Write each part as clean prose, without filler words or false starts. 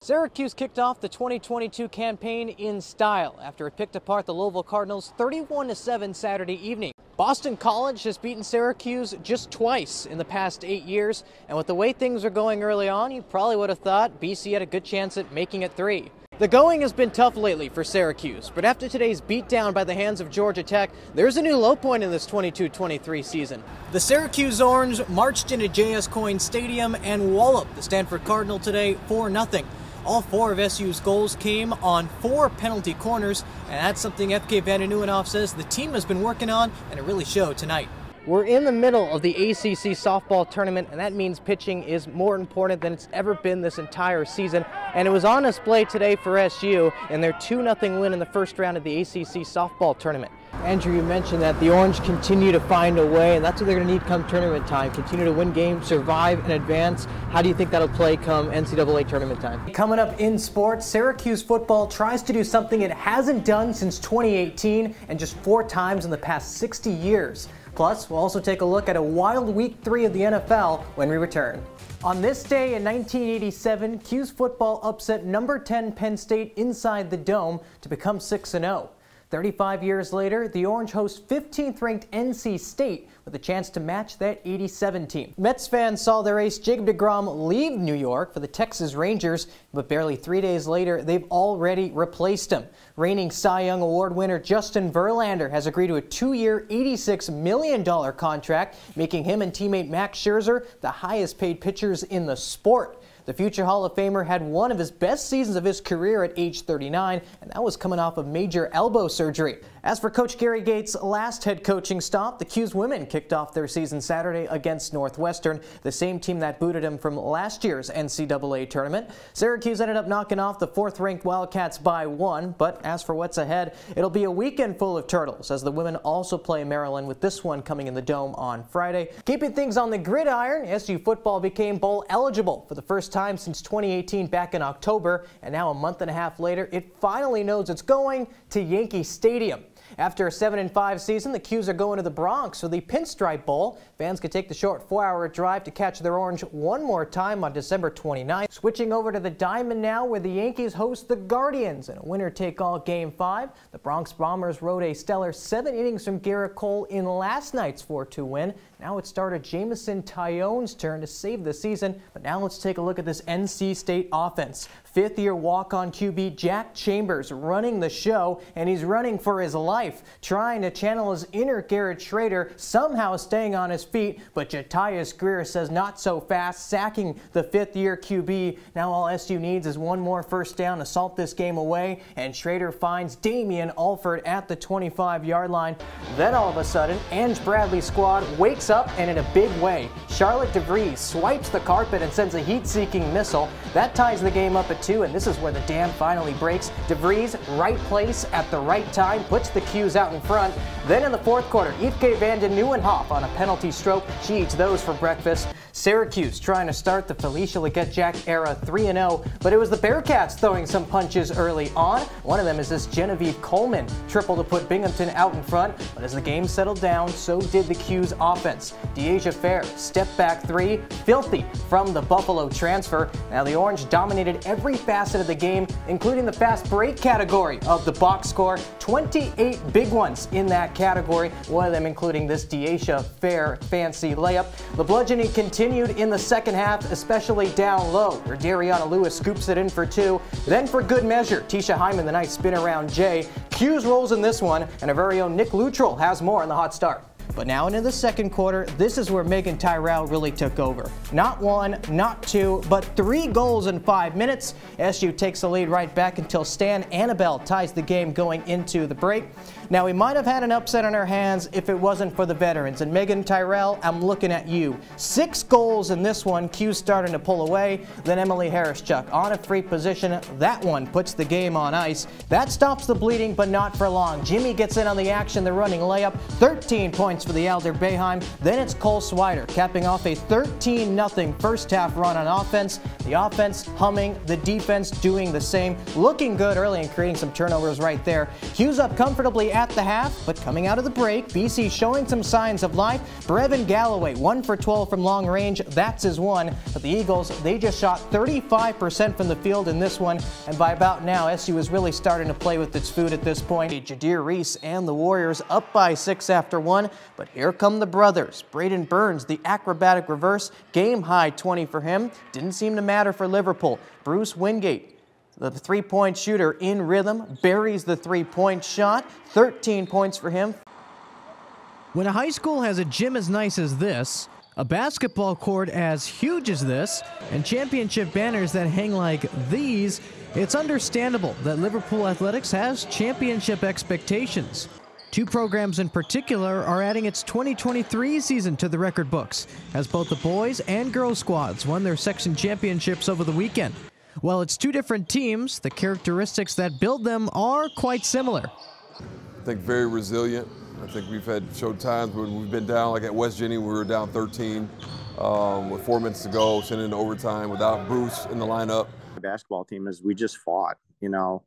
Syracuse kicked off the 2022 campaign in style after it picked apart the Louisville Cardinals 31-7 Saturday evening. Boston College has beaten Syracuse just twice in the past 8 years, and with the way things are going early on, you probably would have thought BC had a good chance at making it 3. The going has been tough lately for Syracuse, but after today's beatdown by the hands of Georgia Tech, there's a new low point in this 22-23 season. The Syracuse Orange marched into J.S. Coyne Stadium and walloped the Stanford Cardinal today 4-0. All 4 of SU's goals came on 4 penalty corners, and that's something FK Vanden Nieuwenhof says the team has been working on, and it really showed tonight. We're in the middle of the ACC softball tournament, and that means pitching is more important than it's ever been this entire season. And it was on display today for SU in their 2-0 win in the first round of the ACC softball tournament. Andrew, you mentioned that the Orange continue to find a way, and that's what they're going to need come tournament time. Continue to win games, survive, and advance. How do you think that'll play come NCAA tournament time? Coming up in sports, Syracuse football tries to do something it hasn't done since 2018 and just 4 times in the past 60 years. Plus, we'll also take a look at a wild Week 3 of the NFL when we return. On this day in 1987, 'Cuse football upset number 10 Penn State inside the Dome to become 6-0. 35 years later, the Orange host 15th-ranked NC State with a chance to match that 87 team. Mets fans saw their ace Jacob deGrom leave New York for the Texas Rangers, but barely 3 days later, they've already replaced him. Reigning Cy Young Award winner Justin Verlander has agreed to a 2-year, $86 million contract, making him and teammate Max Scherzer the highest-paid pitchers in the sport. The future Hall of Famer had one of his best seasons of his career at age 39, and that was coming off of major elbow surgery. As for Coach Gary Gates' last head coaching stop, the 'Cuse women kicked off their season Saturday against Northwestern, the same team that booted him from last year's NCAA tournament. Syracuse ended up knocking off the 4th-ranked Wildcats by 1, but as for what's ahead, it'll be a weekend full of turtles, as the women also play Maryland, with this one coming in the Dome on Friday. Keeping things on the gridiron, SU football became bowl eligible for the first time since 2018 back in October, and now a month and a half later, it finally knows it's going to Yankee Stadium. After a 7-5 season, the 'Cuse are going to the Bronx for the Pinstripe Bowl. Fans could take the short 4-hour drive to catch their Orange one more time on December 29th. Switching over to the Diamond now, where the Yankees host the Guardians in a winner-take-all Game 5. The Bronx Bombers rode a stellar 7 innings from Garrett Cole in last night's 4-2 win. Now it's starter Jameson Taillon's turn to save the season, but now let's take a look at this NC State offense. 5th-year walk-on QB Jack Chambers running the show, and he's running for his life, trying to channel his inner Garrett Schrader, somehow staying on his feet, but Jatius Greer says not so fast, sacking the 5th-year QB. Now all SU needs is one more first down to salt this game away, and Schrader finds Damian Alford at the 25-yard line. Then all of a sudden, Ange Bradley's squad wakes up, and in a big way. Charlotte DeVries swipes the carpet and sends a heat-seeking missile. That ties the game up at 2, and this is where the dam finally breaks. DeVries, right place at the right time, puts the 'Cuse out in front. Then in the 4th quarter, FK Vanden Nieuwenhof on a penalty stroke. She eats those for breakfast. Syracuse trying to start the Felicia Legette-Jack era 3-0, but it was the Bearcats throwing some punches early on. One of them is this Genevieve Coleman triple to put Binghamton out in front, but as the game settled down, so did the 'Cuse offense. Deasia Fair, step back 3, filthy from the Buffalo transfer. Now the Orange dominated every facet of the game, including the fast break category of the box score. 28 big ones in that category, one of them including this Deasia Fair fancy layup. The bludgeoning continued in the second half, especially down low, where Dariana Lewis scoops it in for 2. Then for good measure, Tisha Hyman the nice spin around Jay. 'Cuse rolls in this one, and our very own Nick Luttrell has more in the hot start. But now into the second quarter, this is where Megan Tyrell really took over. Not 1, not 2, but 3 goals in 5 minutes. SU takes the lead right back until Stan Annabelle ties the game going into the break. Now, we might have had an upset on our hands if it wasn't for the veterans. And Megan Tyrell, I'm looking at you. 6 goals in this one. 'Cuse starting to pull away. Then Emily Harris-Chuck on a free position. That one puts the game on ice. That stops the bleeding, but not for long. Jimmy gets in on the action, the running layup. 13 points points for the Alder Bayheim. Then it's Cole Swider capping off a 13-0 first half run on offense. The offense humming, the defense doing the same. Looking good early and creating some turnovers right there. Hughes up comfortably at the half, but coming out of the break, BC showing some signs of life. Brevin Galloway, 1 for 12 from long range. That's his one. But the Eagles, they just shot 35% from the field in this one. And by about now, SU is really starting to play with its food at this point. Jadir Reese and the Warriors up by 6 after 1. But here come the brothers. Braden Burns, the acrobatic reverse, game high 20 for him. Didn't seem to matter for Liverpool. Bruce Wingate, the three-point shooter in rhythm, buries the three-point shot. 13 points for him. When a high school has a gym as nice as this, a basketball court as huge as this, and championship banners that hang like these, it's understandable that Liverpool Athletics has championship expectations. Two programs in particular are adding its 2023 season to the record books, as both the boys and girls squads won their section championships over the weekend. While it's two different teams, the characteristics that build them are quite similar. I think very resilient. I think we've showed times when we've been down, like at West Jenny, we were down 13 with 4 minutes to go, sending into overtime without Bruce in the lineup. The basketball team is we just fought, you know,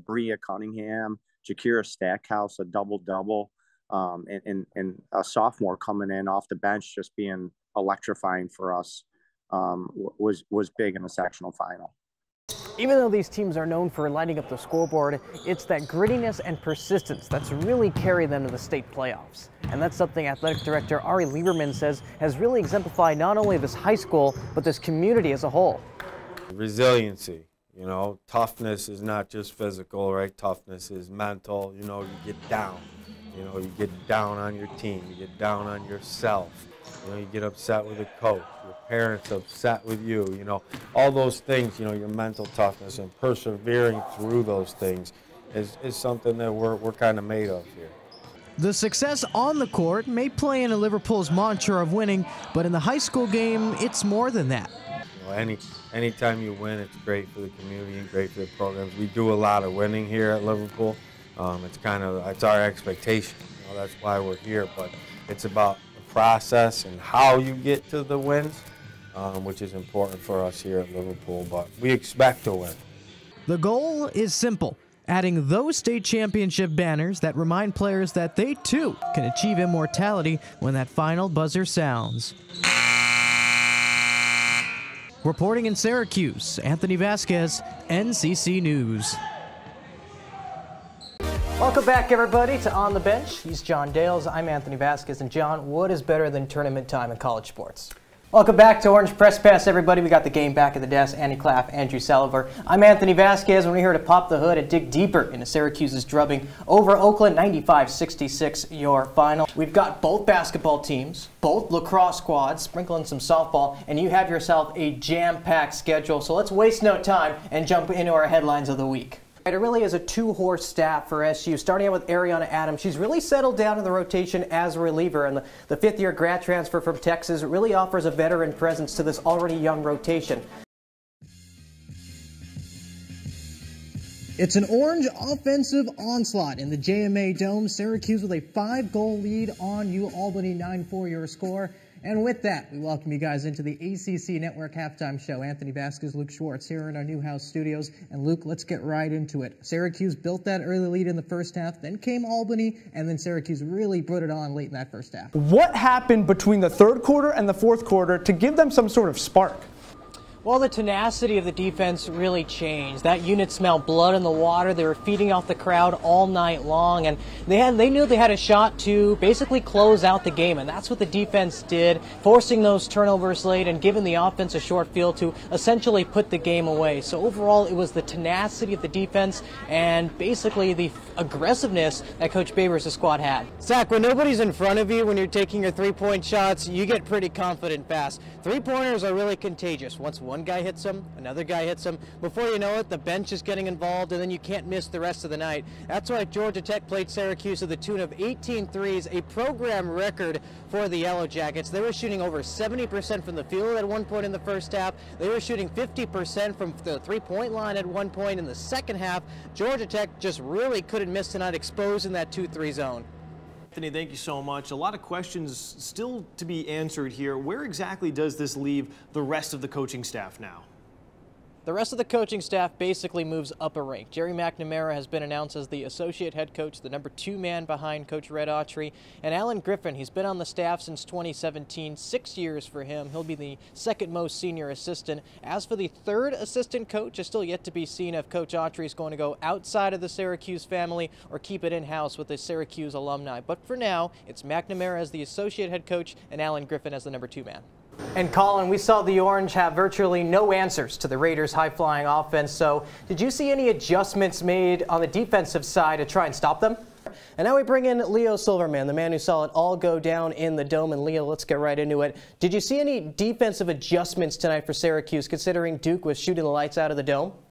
Bria Cunningham, Jakira Stackhouse, a double-double, and a sophomore coming in off the bench just being electrifying for us was big in the sectional final. Even though these teams are known for lighting up the scoreboard, it's that grittiness and persistence that's really carried them to the state playoffs. And that's something Athletic Director Ari Lieberman says has really exemplified not only this high school, but this community as a whole. Resiliency, you know, toughness is not just physical, right? Toughness is mental, you know, you get down. You know, you get down on your team, you get down on yourself. You know, you get upset with a coach, your parents upset with you, you know, all those things, you know, your mental toughness and persevering through those things is something that we're kind of made of here. The success on the court may play into Liverpool's mantra of winning, but in the high school game, it's more than that. You know, anytime you win, it's great for the community and great for the programs. We do a lot of winning here at Liverpool. It's our expectation. You know, that's why we're here, but it's about process and how you get to the wins, which is important for us here at Liverpool, but we expect to win. The goal is simple, adding those state championship banners that remind players that they too can achieve immortality when that final buzzer sounds. Reporting in Syracuse, Anthony Vasquez, NCC News. Welcome back, everybody, to On the Bench. He's John Dales. I'm Anthony Vasquez. And John, what is better than tournament time in college sports? Welcome back to Orange Press Pass, everybody. We got the game back at the desk. Andy Claff, Andrew Saliver. I'm Anthony Vasquez, and we're here to pop the hood and dig deeper into Syracuse's drubbing over Oakland, 95-66, your final. We've got both basketball teams, both lacrosse squads, sprinkling some softball, and you have yourself a jam-packed schedule. So let's waste no time and jump into our headlines of the week. It really is a two-horse staff for SU, starting out with Ariana Adams. She's really settled down in the rotation as a reliever, and the fifth-year grad transfer from Texas really offers a veteran presence to this already young rotation. It's an orange offensive onslaught in the JMA Dome. Syracuse with a 5-goal lead on UAlbany, 9-4 your score. And with that, we welcome you guys into the ACC Network Halftime Show. Anthony Vasquez, Luke Schwartz here in our Newhouse studios. And Luke, let's get right into it. Syracuse built that early lead in the first half, then came Albany, and then Syracuse really put it on late in that first half. What happened between the third quarter and the fourth quarter to give them some sort of spark? Well, the tenacity of the defense really changed. That unit smelled blood in the water. They were feeding off the crowd all night long, and they knew they had a shot to basically close out the game, and that's what the defense did, forcing those turnovers late and giving the offense a short field to essentially put the game away. So overall, it was the tenacity of the defense and basically the aggressiveness that Coach Babers' squad had. Zach, when nobody's in front of you when you're taking your three-point shots, you get pretty confident fast. Three-pointers are really contagious. Once one guy hits them, another guy hits them. Before you know it, the bench is getting involved, and then you can't miss the rest of the night. That's why Georgia Tech played Syracuse to the tune of 18 threes, a program record for the Yellow Jackets. They were shooting over 70% from the field at one point in the first half. They were shooting 50% from the three-point line at one point in the second half. Georgia Tech just really couldn't miss tonight, exposed in that 2-3 zone. Anthony, thank you so much. A lot of questions still to be answered here. Where exactly does this leave the rest of the coaching staff now? The rest of the coaching staff basically moves up a rank. Gerry McNamara has been announced as the associate head coach, the number 2 man behind Coach Red Autry. And Alan Griffin, he's been on the staff since 2017, 6 years for him. He'll be the second most senior assistant. As for the third assistant coach, it's still yet to be seen if Coach Autry is going to go outside of the Syracuse family or keep it in-house with the Syracuse alumni. But for now, it's McNamara as the associate head coach and Alan Griffin as the number 2 man. And Colin, we saw the Orange have virtually no answers to the Raiders' high-flying offense. So did you see any adjustments made on the defensive side to try and stop them? And now we bring in Leo Silverman, the man who saw it all go down in the Dome. And Leo, let's get right into it. Did you see any defensive adjustments tonight for Syracuse, considering Duke was shooting the lights out of the Dome?